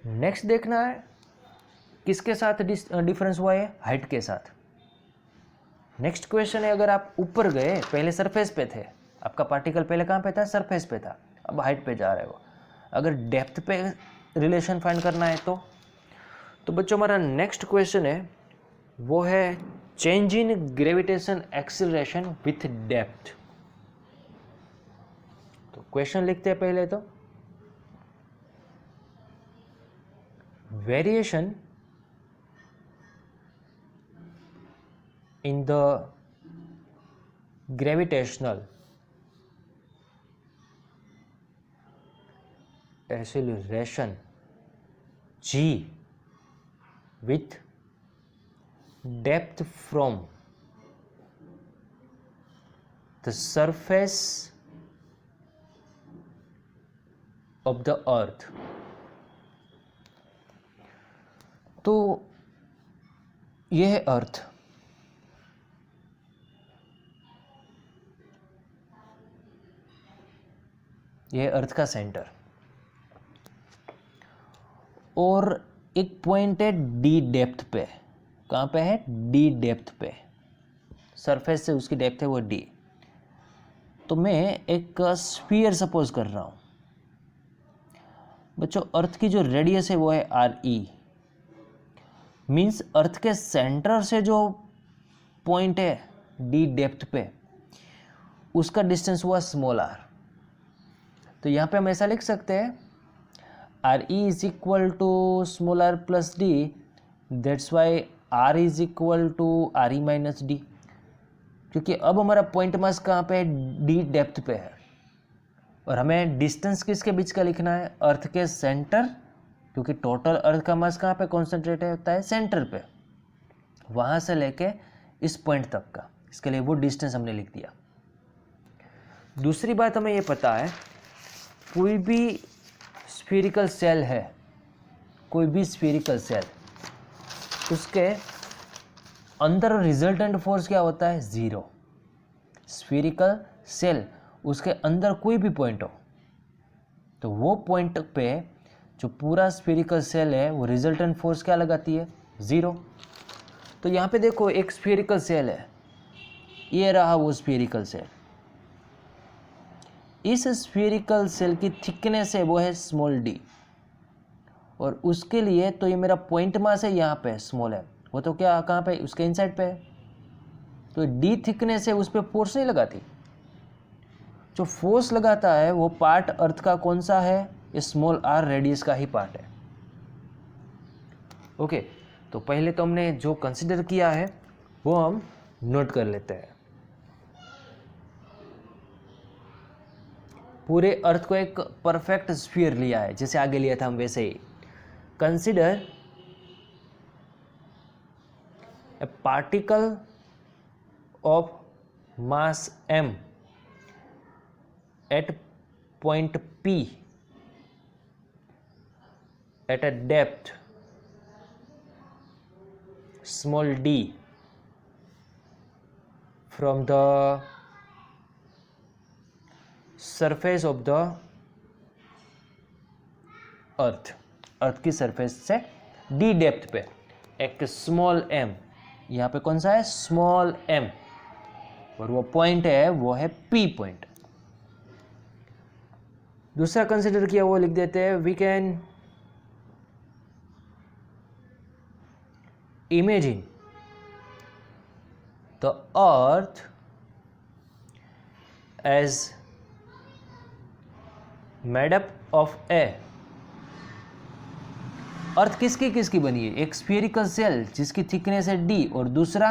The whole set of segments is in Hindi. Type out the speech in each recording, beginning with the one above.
नेक्स्ट देखना है किसके साथ डिफरेंस हुआ है, हाइट के साथ। नेक्स्ट क्वेश्चन है, अगर आप ऊपर गए, पहले सरफेस पे थे, आपका पार्टिकल पहले कहाँ पे था, सरफेस पे था, अब हाइट पे जा रहे हो, अगर डेप्थ पे रिलेशन फाइंड करना है तो बच्चों हमारा नेक्स्ट क्वेश्चन है वो है change in gravitation acceleration with depth. तो क्वेश्चन लिखते हैं पहले तो, variation in the gravitational acceleration g with depth from the surface of the earth। तो यह है अर्थ, यह अर्थ का सेंटर, और एक पॉइंट है डी डेप्थ पे। कहाँ पे है, डी डेप्थ पे, सरफेस से उसकी डेप्थ है वो डी। तो मैं एक स्फीयर सपोज कर रहा हूँ बच्चों, अर्थ की जो रेडियस है वो है आर ई, मीन्स अर्थ के सेंटर से जो पॉइंट है डी डेप्थ पे उसका डिस्टेंस हुआ स्मॉल आर। तो यहाँ पे हम ऐसा लिख सकते हैं R E is equal to small R plus D, that's why R is equal to R E minus D, क्योंकि अब हमारा पॉइंट मास कहाँ पे है, डी डेप्थ पे है, और हमें डिस्टेंस किसके बीच का लिखना है, अर्थ के सेंटर, क्योंकि टोटल अर्थ का मास कहाँ पे कॉन्सेंट्रेट होता है, सेंटर पे, वहाँ से लेके इस पॉइंट तक का, इसके लिए वो डिस्टेंस हमने लिख दिया। दूसरी बात हमें ये पता है, कोई भी स्फीरिकल सेल है, कोई भी स्फीरिकल सेल, उसके अंदर रिजल्टेंट फोर्स क्या होता है, ज़ीरो। स्फीरिकल सेल, उसके अंदर कोई भी पॉइंट हो तो वो पॉइंट पे जो पूरा स्फीरिकल सेल है वो रिजल्टेंट फोर्स क्या लगाती है, ज़ीरो। तो यहाँ पे देखो एक स्फीरिकल सेल है, ये रहा वो स्फीरिकल सेल, इस स्फीरिकल सेल की थिकनेस है वो है स्मॉल डी, और उसके लिए तो ये मेरा पॉइंट मास है यहाँ पे स्मॉल है, वो तो क्या कहाँ पे, उसके इनसाइड पे है, तो डी थिकनेस है, उस पर फोर्स नहीं लगाती। जो फोर्स लगाता है वो पार्ट अर्थ का कौन सा है, स्मॉल आर रेडियस का ही पार्ट है। ओके, तो पहले तो हमने जो कंसिडर किया है वो हम नोट कर लेते हैं। पूरे अर्थ को एक परफेक्ट स्फीयर लिया है, जैसे आगे लिया था हम वैसे ही। Consider a particle of mass m at point P at a depth small d from the surface of the earth, अर्थ की सरफेस से d डेप्थ पे एक स्मॉल m, यहाँ पे कौन सा है, स्मॉल m, और वो पॉइंट है वो है P पॉइंट। दूसरा कंसिडर किया वो लिख देते हैं, we can imagine the earth as made up of a. Earth किसकी किसकी बनी है, एक स्फीरिकल सेल जिसकी थिकनेस है डी, और दूसरा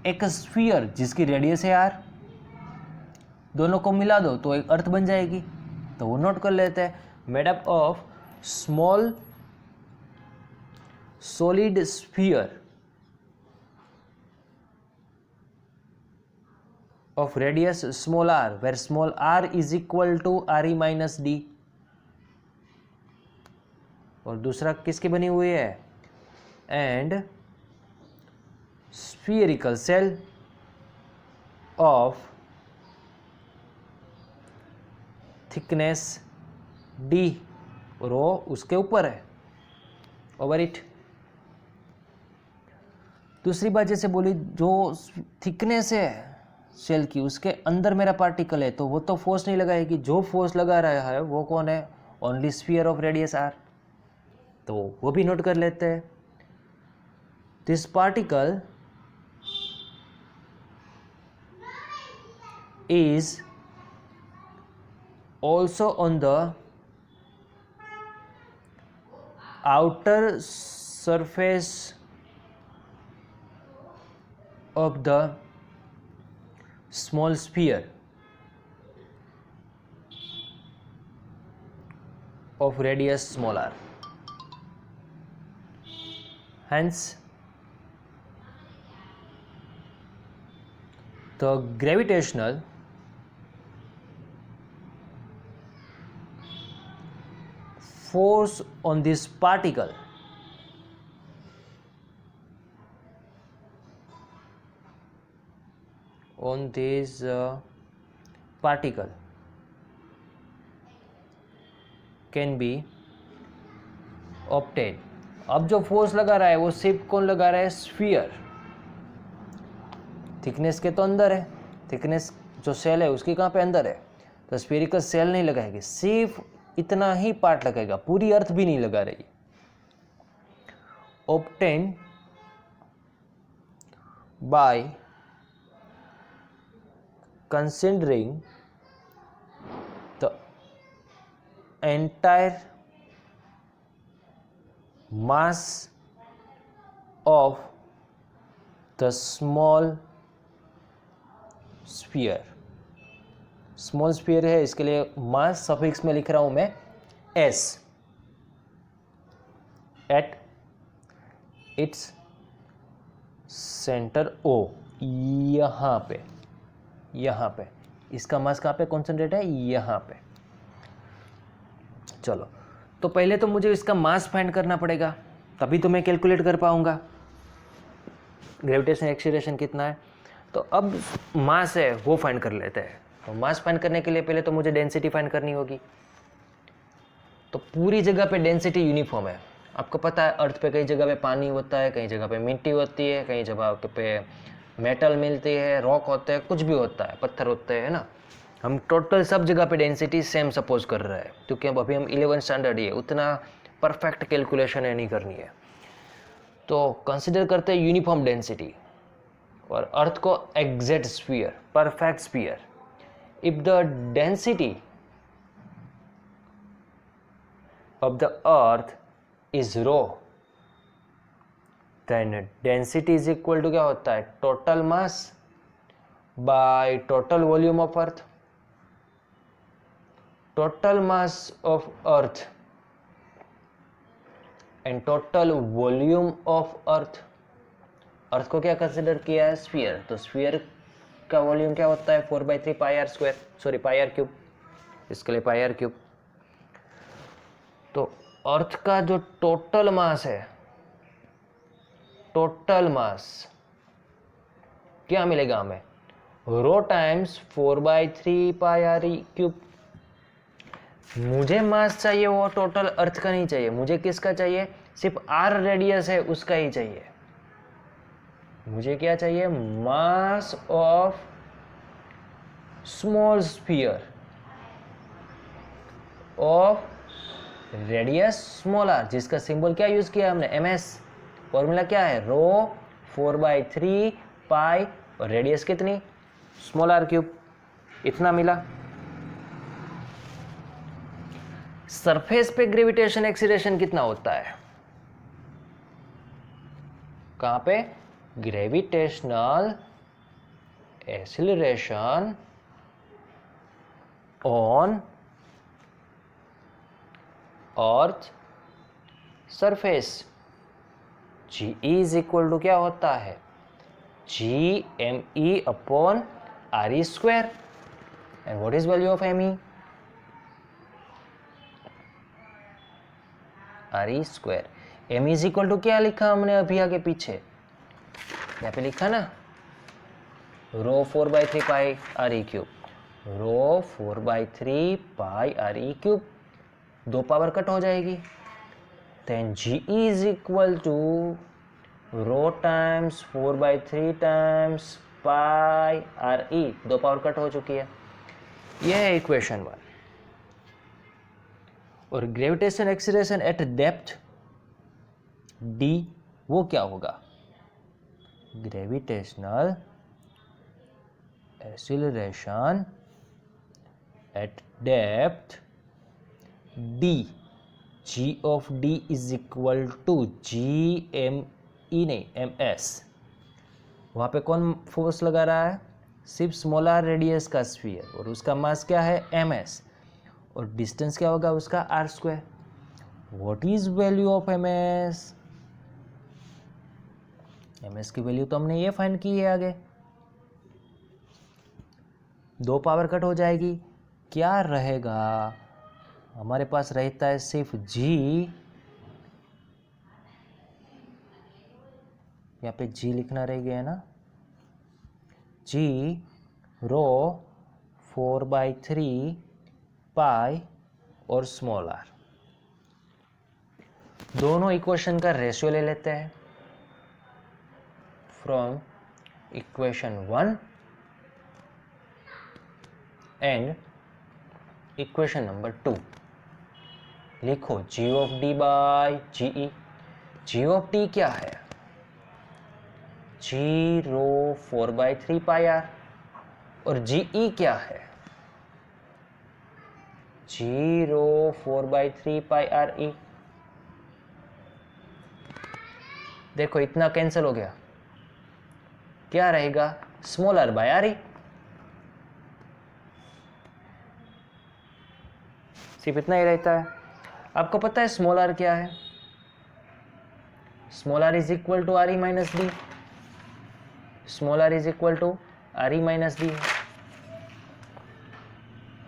एक स्फीयर जिसकी रेडियस है आर। दोनों को मिला दो तो एक अर्थ बन जाएगी, तो वो नोट कर लेते हैं, made up of small solid sphere of radius small r, where small r is equal to re minus d। और दूसरा किसकी बनी हुई है, and spherical cell of thickness d, और वो उसके ऊपर है, ओवर इट। दूसरी बात जैसे बोली, जो थिकनेस है शेल की उसके अंदर मेरा पार्टिकल है, तो वो तो फोर्स नहीं लगाएगी। जो फोर्स लगा रहा है वो कौन है? Only sphere of radius R. तो वो भी नोट कर लेते हैं। This particle is also on the outer surface of the small sphere of radius small r. Hence, the gravitational force on this particle can be obtained। अब जो फोर्स लगा रहा है वो सिर्फ कौन लगा रहा है? स्फीयर। थिकनेस के तो अंदर है, थिकनेस जो सेल है उसकी कहाँ पे? अंदर है। तो स्फीयरिकल सेल नहीं लगाएगी, सिर्फ इतना ही पार्ट लगेगा, पूरी अर्थ भी नहीं लगा रही। obtained by considering the entire mass of the small sphere। Small sphere है, इसके लिए मास सफिक्स में लिख रहा हूं मैं s at its centre O। यहां पे इसका मास कहां पे कॉन्सेंट्रेट है? यहां पे। चलो, तो पहले तो मुझे इसका मास फाइंड करना पड़ेगा, तभी तो मैं कैलकुलेट कर पाऊंगा ग्रेविटेशनल एक्सीलरेशन कितना है। तो अब मास है वो फाइंड कर लेते हैं। तो मास फाइंड करने के लिए पहले तो मुझे डेंसिटी फाइंड करनी होगी। तो पूरी जगह पे डेंसिटी यूनिफॉर्म है। आपको पता है अर्थ पे कई जगह पे पानी होता है, कई जगह पे मिट्टी होती है, कई जगह पे मेटल मिलती है, रॉक होते हैं, कुछ भी होता है, पत्थर होते हैं ना। हम टोटल सब जगह पे डेंसिटी सेम सपोज कर रहे हैं, क्योंकि अब अभी हम 11 स्टैंडर्ड ही है, उतना परफेक्ट कैलकुलेशन है नहीं करनी है। तो कंसिडर करते हैं यूनिफॉर्म डेंसिटी और अर्थ को exact sphere, perfect sphere. If the density of the earth is rho, then density is equal to क्या होता है? total mass by total volume of earth। total mass of earth and total volume of earth। अर्थ को क्या कंसिडर किया है? स्फीयर। तो स्फीयर का वॉल्यूम क्या होता है? 4/3 pi r square, sorry pi r cube, इसके लिए पाई आर क्यूब। तो अर्थ का जो टोटल मास है, टोटल मास क्या मिलेगा हमें? रो टाइम्स 4/3 पाई आर क्यूब। मुझे मास चाहिए वो टोटल अर्थ का नहीं चाहिए, मुझे किसका चाहिए? सिर्फ आर रेडियस है उसका ही चाहिए। मुझे क्या चाहिए? Mass of small sphere of radius small R, जिसका सिंबल क्या यूज किया हमने? ms। फॉर्मूला क्या है? रो 4/3 पाई और रेडियस कितनी? Small R cube. इतना मिला। सरफेस पे ग्रेविटेशन एक्सीलरेशन कितना होता है? कहां पे? Gravitational acceleration on earth surface. G is equal to क्या होता है? GME upon RE square. And what is value of ME? RE square. ME is equal to क्या लिखा हमने अभी आगे पीछे? यहाँ पे लिखा ना, रो 4/3 पाई RE क्यूब, रो 4/3 पाई RE क्यूब। 2 पावर कट हो जाएगी, then GE is equal to rho times 4/3 times pi RE. 2 power cut हो चुकी है, यह है इक्वेशन 1। और gravitation acceleration eight depth D वो क्या होगा? Gravitational acceleration eight depth D, G of D is equal to GME नहीं MS। वहाँ पे कौन फोर्स लगा रहा है? सिर्फ स्मॉलर रेडियस का स्फीयर, और उसका मास क्या है? MS। और डिस्टेंस क्या होगा उसका? r²। What is value of MS? MS की वैल्यू तो हमने ये फाइंड की है आगे। 2 पावर कट हो जाएगी, क्या रहेगा? हमारे पास रहता है सिर्फ G, यहाँ पे G लिखना रह गया है ना, G रो 4/3 पाई और स्मॉल r। दोनों इक्वेशन का रेशियो ले लेते हैं from equation 1 and equation number 2। लिखो G of D by GE। G of D क्या है? G रो 4/3 पाई r। और GE क्या है? G रो 4/3 पाई RE। देखो इतना कैंसिल हो गया, क्या रहेगा? Small r by RE। सिर्फ इतना ही रहता है। आपको पता है स्मॉल r क्या है? Small r is equal to RE minus D. Small r is equal to RE minus D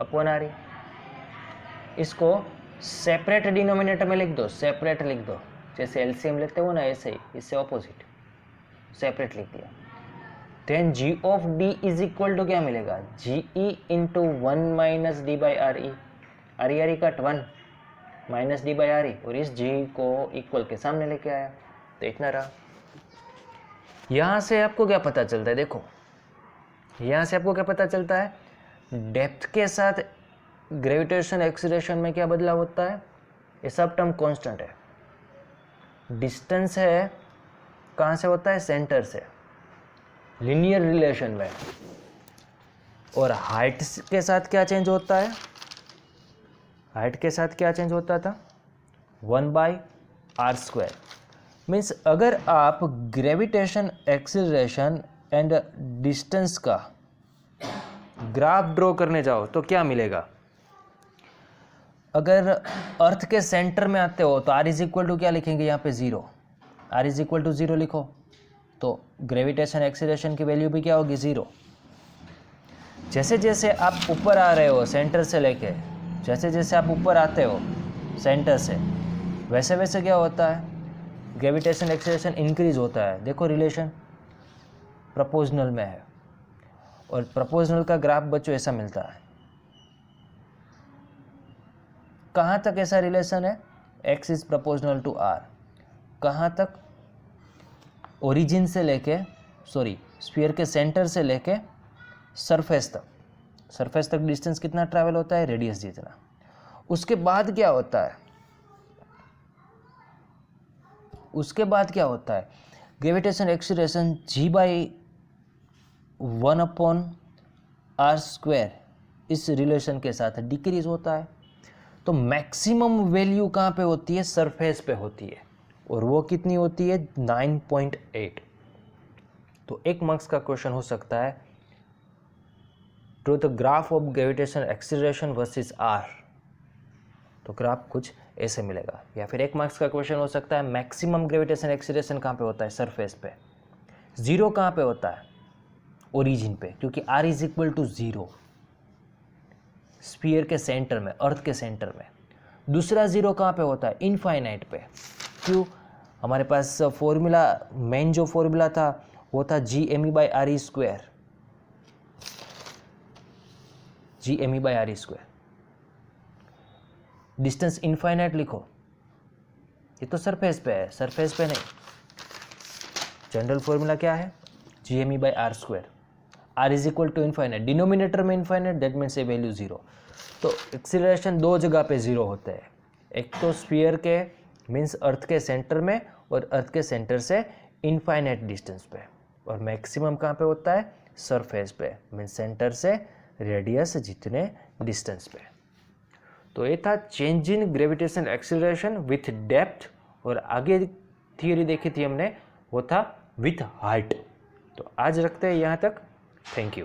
upon RE। इसको सेपरेट डिनोमिनेटर में लिख दो, सेपरेट लिख दो, जैसे एलसीएम लेते हो ना ऐसे ही, इससे ऑपोजिट सेपरेट लिख दिया। Then G of D is equal to क्या मिलेगा? GE into 1 minus D by RE। RE cut 1 minus D by RE, और इस G को इक्वल के सामने लेके आया, तो इतना रहा। यहां से आपको क्या पता चलता है? देखो यहां से आपको क्या पता चलता है? डेप्थ के साथ ग्रेविटेशन एक्सीलरेशन में क्या बदलाव होता है? ये सब टर्म कांस्टेंट है। डिस्टेंस है कहां से होता है? सेंटर से, लीनियर रिलेशन में। और हाइट के साथ क्या चेंज होता है? हाइट के साथ क्या चेंज होता था? 1/r²। मीन्स अगर आप ग्रेविटेशन एक्सीलरेशन एंड डिस्टेंस का ग्राफ ड्रॉ करने जाओ तो क्या मिलेगा? अगर अर्थ के सेंटर में आते हो तो r इज इक्वल टू क्या लिखेंगे? यहाँ पे 0। r इज इक्वल टू 0 लिखो तो ग्रेविटेशन एक्सीलरेशन की वैल्यू भी क्या होगी? 0। जैसे जैसे आप ऊपर आ रहे हो सेंटर से लेके, जैसे जैसे आप ऊपर आते हो सेंटर से, वैसे वैसे क्या होता है? ग्रेविटेशन एक्सीलरेशन इंक्रीज होता है। देखो रिलेशन प्रोपोर्शनल में है, और प्रोपोर्शनल का ग्राफ बच्चों ऐसा मिलता है। कहाँ तक ऐसा रिलेशन है? x is proportional to r। कहाँ तक? ओरिजिन से लेके, स्फीयर के सेंटर से लेके सरफेस तक। सरफेस तक डिस्टेंस कितना ट्रैवल होता है? रेडियस जितना। उसके बाद क्या होता है? उसके बाद क्या होता है? ग्रेविटेशन एक्सीलरेशन G/1/r² इस रिलेशन के साथ डिक्रीज होता है। तो मैक्सिमम वैल्यू कहाँ पे होती है? सरफेस पे होती है, और वो कितनी होती है? 9.8। तो 1 मार्क्स का क्वेश्चन हो सकता है, draw the graph of gravitation acceleration versus r। तो ग्राफ कुछ ऐसे मिलेगा। या फिर 1 मार्क्स का क्वेश्चन हो सकता है, मैक्सिमम ग्रेविटेशन एक्सीलरेशन कहाँ पे होता है? सरफेस पे। 0 कहाँ पे होता है? ओरिजिन पे, क्योंकि r is equal to 0 sphere के सेंटर में, अर्थ के सेंटर में। दूसरा 0 कहाँ पे होता है? इनफाइनाइट पे। क्यों? हमारे पास फॉर्मूला, मेन जो फॉर्मूला था वो था GME/RE²। GME/RE²। डिस्टेंस इनफाइनाइट लिखो ये तो सरफेस पे है, सरफेस पे नहीं। जनरल फॉर्मूला क्या है, GME/r²। r is equal to infinite, denominator में infinite, that means a value 0। तो एक्सीलरेशन दो जगह पे 0 होते हैं, एक तो स्फीयर के मीन्स अर्थ के सेंटर में, और अर्थ के सेंटर से इनफाइनाइट डिस्टेंस पे, और मैक्सिमम कहाँ पे होता है, सरफेस पे, मीन्स सेंटर से रेडियस जितने डिस्टेंस पे। तो ये था change in gravitational acceleration with depth, और आगे थियरी देखी थी हमने, वो था विथ हाइट। तो आज रखते हैं यहाँ तक। Thank you.